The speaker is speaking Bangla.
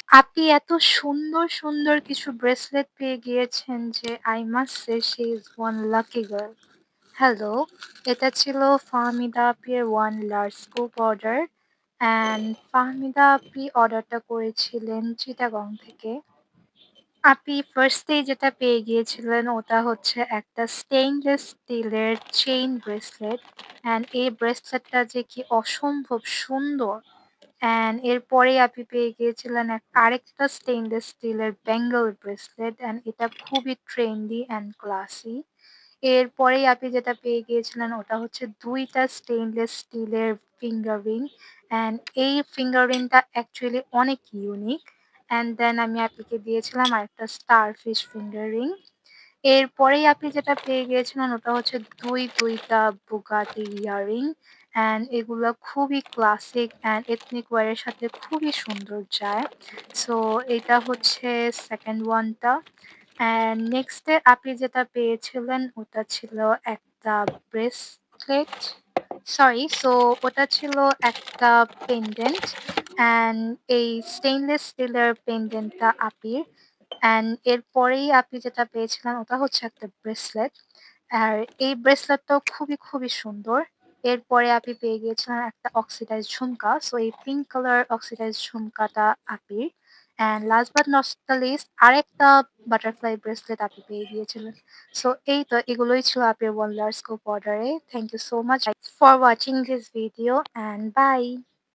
আপনি এত সুন্দর, সুন্দর কিছু ব্রেসলেট পেয়ে গিয়েছেন যে I must say she is one lucky girl. Hello, এটা ছিল ফাহমিদা আপির one large scoop order and Fahmida আপি অর্ডারটা করেছিলেন চিটাগং থেকে। আপনি ফার্স্টেই যেটা পেয়ে গিয়েছিলেন ওটা হচ্ছে একটা স্টেইনলেস স্টিলের চেইন ব্রেসলেট অ্যান্ড এই ব্রেসলেটটা যে কি অসম্ভব সুন্দর। অ্যান্ড এরপরেই আপনি পেয়ে গিয়েছিলেন আরেকটা স্টেইনলেস স্টিলের ব্যাঙ্গল ব্রেসলেট অ্যান্ড এটা খুবই ট্রেন্ডি অ্যান্ড ক্লাসি। এরপরেই আপনি যেটা পেয়ে গিয়েছিলেন ওটা হচ্ছে ২ টা স্টেইনলেস স্টিলের ফিঙ্গার রিং অ্যান্ড এই ফিঙ্গার রিংটা অ্যাকচুয়ালি অনেক ইউনিক। অ্যান্ড দেন আমি আপনাকে দিয়েছিলাম আরেকটা স্টারফিশ ফিঙ্গার রিং। এরপরেই আপনি যেটা পেয়ে গিয়েছিলেন ওটা হচ্ছে ২টা বুগাটি ইয়াররিং অ্যান্ড এগুলা খুবই ক্লাসিক অ্যান্ড এথনিক ওয়্যার এর সাথে খুবই সুন্দর যায়। সো এটা হচ্ছে 2nd ওয়ানটা। অ্যান্ড নেক্সট এ আপনি যেটা পেয়েছিলেন ওটা ছিল একটা ব্রেসলেট। সো ওটা ছিল একটা পেনডেন্ট অ্যান্ড এই স্টেইনলেস স্টিলের পেনডেন্টটা আপির। অ্যান্ড এরপরেই আপনি যেটা পেয়েছিলেন ওটা হচ্ছে একটা ব্রেসলেট। আর এই ব্রেসলেটটাও খুবই, খুবই সুন্দর। এরপরে আপনি পেয়ে গিয়েছিলেন একটা অক্সিডাইজড ঝুমকা। সো এই পিঙ্ক কালার অক্সিডাইজড ঝুমকাটা আপির। And last but not the least আরেকটা বাটারফ্লাই ব্রেসলেট আপনি পেয়ে গিয়েছিলেন। সো এই তো এগুলোই ছিল আপনার ওয়ান লার্জ স্কোপ অর্ডারে। Thank you so much for watching this video and by.